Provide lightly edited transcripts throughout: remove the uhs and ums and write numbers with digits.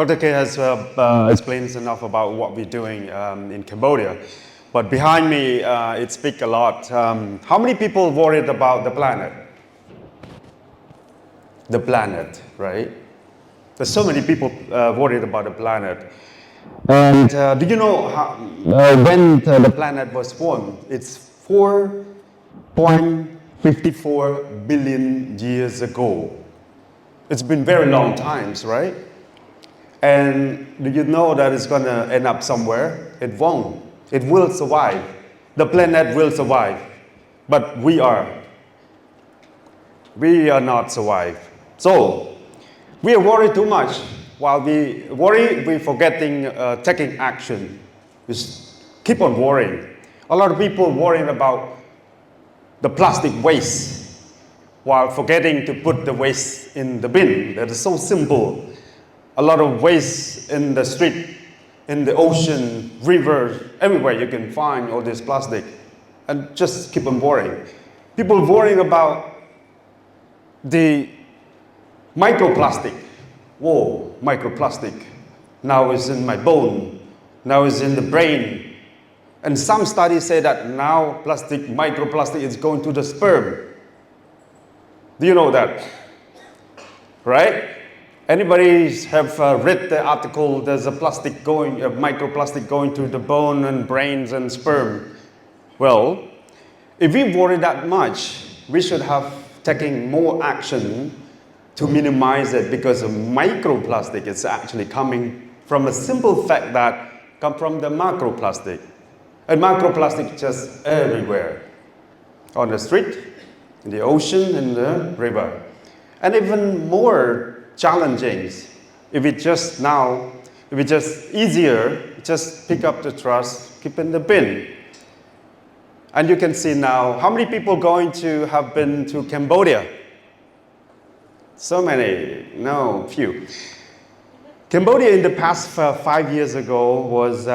Dr. K has explained enough about what we're doing in Cambodia. But behind me, it speaks a lot. How many people worried about the planet? The planet, right? There's so many people worried about the planet. And do you know how, when the planet was formed? It's 4.54 billion years ago. It's been very long times, right? And do you know that it's going to end up somewhere? It won't. It will survive. The planet will survive. But we are not survive. So, we are worried too much. While we worry, we're forgetting taking action. We keep on worrying. A lot of people worrying about the plastic waste while forgetting to put the waste in the bin. That is so simple. A lot of waste in the street, in the ocean, rivers, everywhere you can find all this plastic. And just keep on worrying. People worrying about the microplastic. Whoa, microplastic. Now it's in my bone. Now it's in the brain. And some studies say that now microplastic is going to the sperm. Do you know that? Right? Anybody have read the article, there's a microplastic going to the bone and brains and sperm? Well, if we worry that much, we should have taken more action to minimize it, because a microplastic is actually coming from a simple fact that come from the macroplastic. And macroplastic just everywhere. On the street, in the ocean, in the river. And even more challenging, if it's just easier, just pick up the trash, keep in the bin. And you can see now, how many people have been to Cambodia? So many, no, few. Cambodia in the past 5 years ago was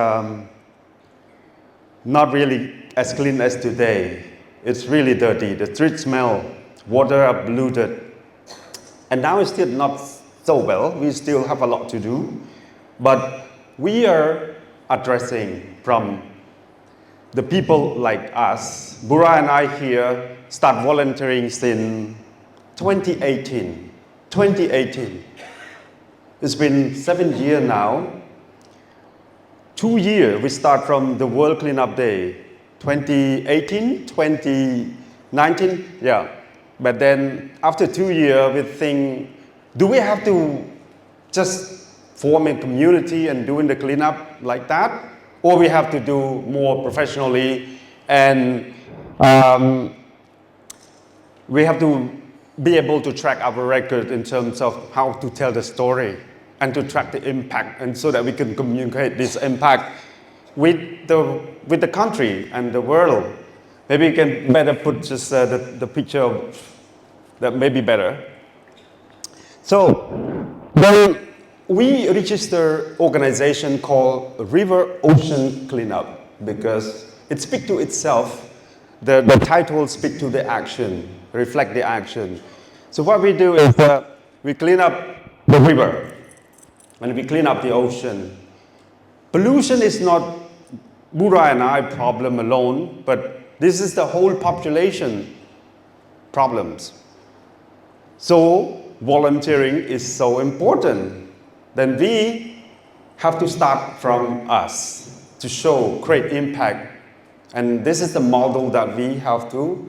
not really as clean as today. It's really dirty. The streets smell, water are polluted. And now it's still not so well. We still have a lot to do. But we are addressing from the people like us. Bura and I here start volunteering since 2018. 2018. It's been 7 years now. 2 years, we start from the World Cleanup Day. 2018, 2019, yeah. But then after 2 years, we think, do we have to just form a community and doing the cleanup like that? Or we have to do more professionally, and we have to be able to track our record in terms of how to tell the story and to track the impact, and so that we can communicate this impact with the country and the world. Maybe you can better put just the picture of that, may be better. So then we register organization called River Ocean Cleanup, because it speaks to itself. The title speaks to the action, reflect the action. So what we do is we clean up the river and we clean up the ocean. Pollution is not Bura and I problem alone, but this is the whole population problems. So volunteering is so important. Then we have to start from us to show great impact. And this is the model that we have to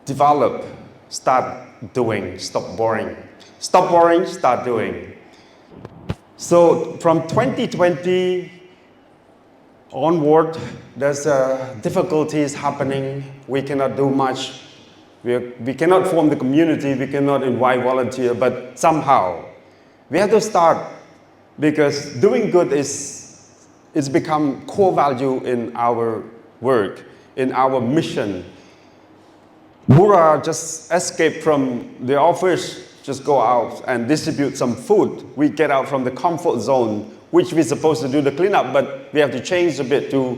develop. Start doing, stop worrying. Stop worrying, start doing. So from 2020 onward, there's difficulties happening. We cannot do much. We cannot form the community. We cannot invite volunteers. But somehow, we have to start, because doing good it's become core value in our work, in our mission. Bura just escaped from the office, just go out and distribute some food. We get out from the comfort zone, which we're supposed to do the cleanup, but we have to change a bit to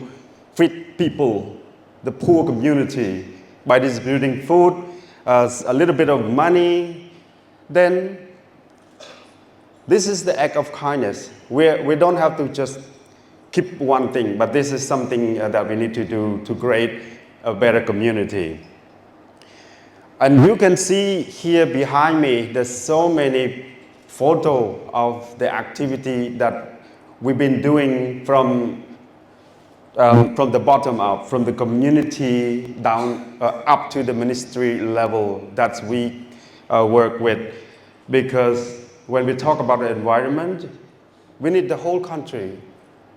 feed people, the poor community, by distributing food, a little bit of money. Then This is the act of kindness. We don't have to just keep one thing, but this is something that we need to do to create a better community. And you can see here behind me, there's so many photos of the activity that we've been doing from the bottom up, from the community down up to the ministry level that we work with. Because when we talk about the environment, we need the whole country.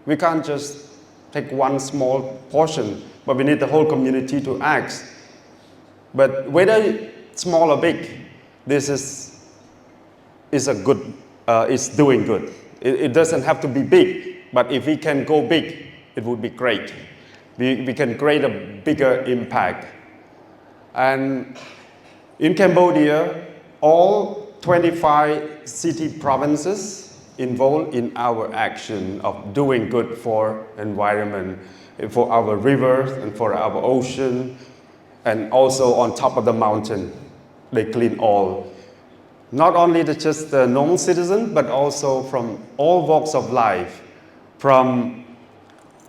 We can't just take one small portion, but we need the whole community to act. But whether small or big, this is a good, is doing good. It doesn't have to be big, but if we can go big, it would be great. We can create a bigger impact. And in Cambodia, all 25 city provinces involved in our action of doing good for environment, for our rivers and for our ocean, and also on top of the mountain, they clean all. Not only just the normal citizen, but also from all walks of life, from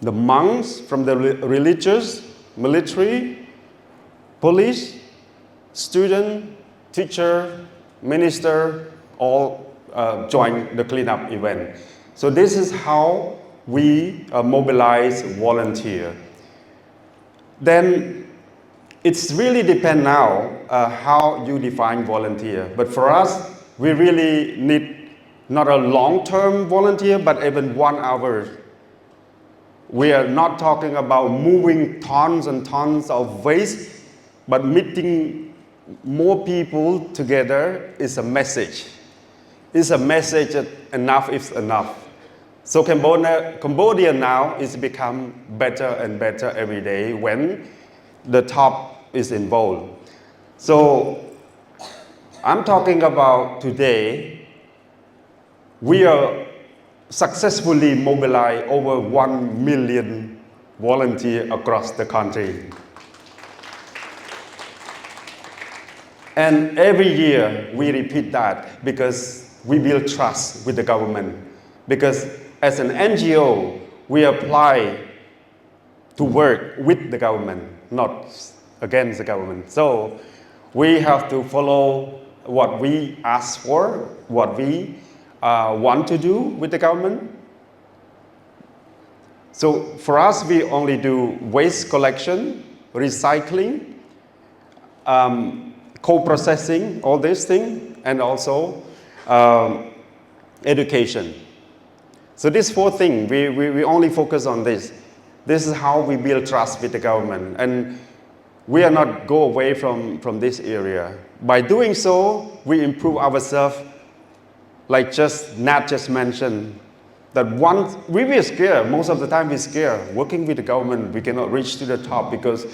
the monks, from the religious, military, police, student, teacher, minister, all join the cleanup event. So this is how we mobilize volunteer. Then it's really depend now how you define volunteer. But for us, we really need not a long-term volunteer, but even 1 hour. We are not talking about moving tons and tons of waste, but meeting more people together is a message. It's a message that enough is enough. So Cambodia now is become better and better every day when the top is involved. So I'm talking about today, we are successfully mobilized over 1 million volunteers across the country. And every year we repeat that because we build trust with the government. Because as an NGO, we apply to work with the government, not against the government. So we have to follow what we ask for, what we want to do with the government. So for us, we only do waste collection, recycling, co-processing, all these things, and also education. So these 4 things, we only focus on this. This is how we build trust with the government. And we are not go away from this area. By doing so, we improve ourselves, like Nat just mentioned, that once we were scared, most of the time we're scared. Working with the government, we cannot reach to the top because,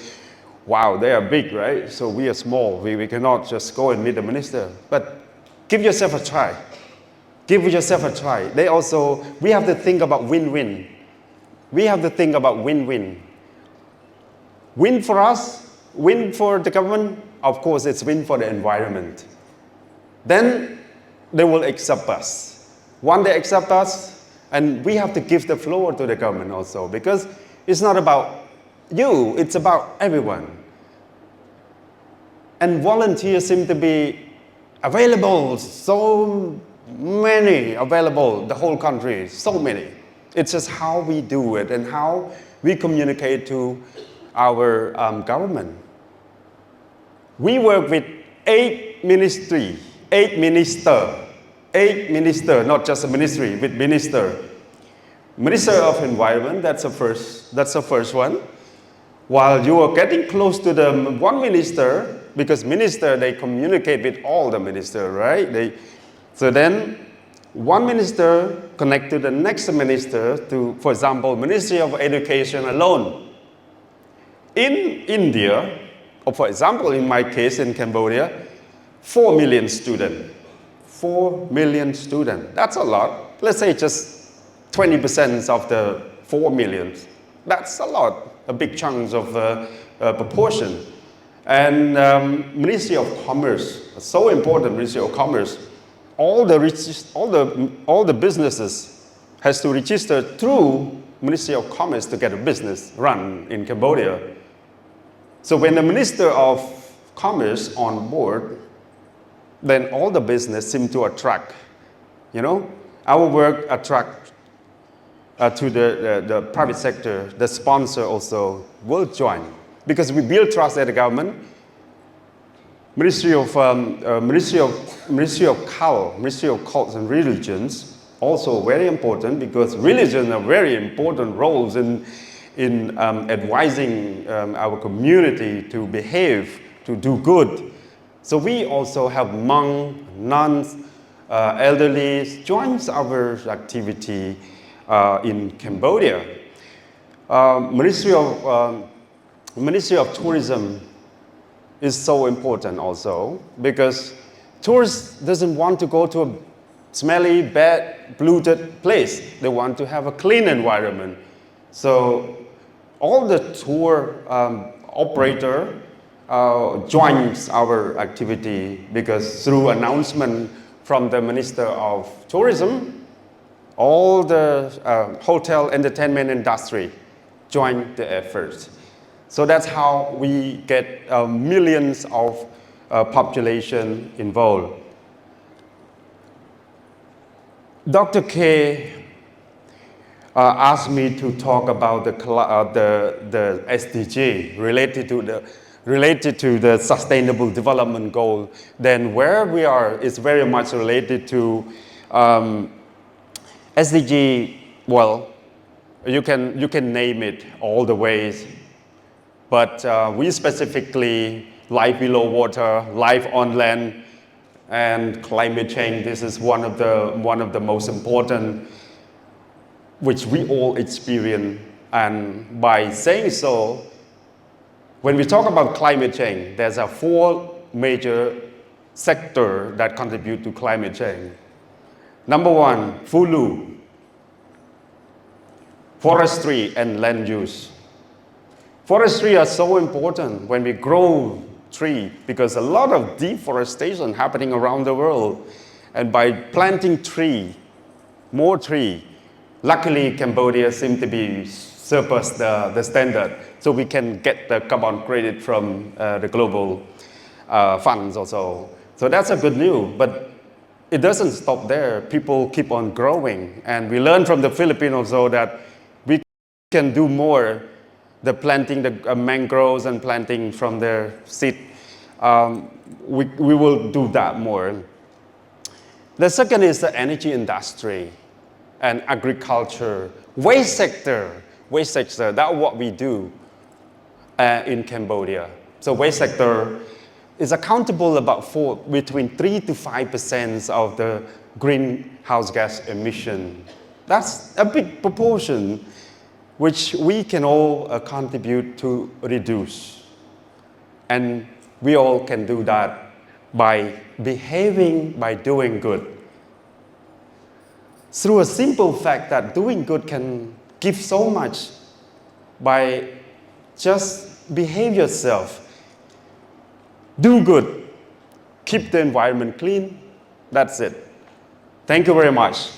wow, they are big, right? So we are small. We cannot just go and meet the minister. But give yourself a try. Give yourself a try. We have to think about win-win. We have to think about win-win. Win for us, win for the government, of course it's win for the environment. Then they will accept us. Once they accept us, and we have to give the floor to the government also, because it's not about you, it's about everyone. And volunteers seem to be available, so many available, the whole country, so many. It's just how we do it and how we communicate to our government. We work with 8 ministries, 8 ministers, not just a ministry, with minister. Minister of Environment, that's the first one. While you are getting close to the one minister, because minister, they communicate with all the minister, right? So then, one minister connect to the next minister to, for example, Ministry of Education alone. In India, or for example, in my case in Cambodia, 4 million students. 4 million students, that's a lot. Let's say just 20% of the 4 million. That's a lot, a big chunk of proportion. And Ministry of Commerce, so important, Ministry of Commerce, all the businesses has to register through Ministry of Commerce to get a business run in Cambodia. So when the Minister of Commerce on board, then all the business seem to attract. Our work attract to the private sector. The sponsor also will join because we build trust at the government. Ministry of Cults and Religions also very important because religion have very important roles in advising our community to behave, to do good. So we also have monks, nuns, elderly joins our activity in Cambodia. Ministry of Tourism is so important also because tourists doesn't want to go to a smelly, bad, polluted place. They want to have a clean environment. So all the tour operator joins our activity because through announcement from the Minister of Tourism, all the hotel entertainment industry join the efforts. So that's how we get millions of population involved. Dr. K asked me to talk about the SDG related to the Sustainable Development Goal. Then where we are is very much related to SDG. Well, you can name it all the ways. But we specifically life below water, life on land, and climate change. This is one of the most important, which we all experience. And by saying so, when we talk about climate change, there's 4 major sectors that contribute to climate change. Number 1, Fulu, forestry and land use. Forestry are so important when we grow tree because a lot of deforestation happening around the world. And by planting more tree, luckily Cambodia seems to be surpass the standard. So we can get the carbon credit from the global funds also. So that's a good news, but it doesn't stop there. People keep on growing. And we learn from the Philippines also that we can do more. The planting the mangroves and planting from the seed, we will do that more. The second is the energy industry and agriculture, waste sector. That's what we do in Cambodia. So waste sector is accountable between 3 to 5% of the greenhouse gas emission. That's a big proportion, which we can all contribute to reduce. And we all can do that by behaving, by doing good. Through a simple fact that doing good can give so much by just behave yourself. Do good. Keep the environment clean. That's it. Thank you very much.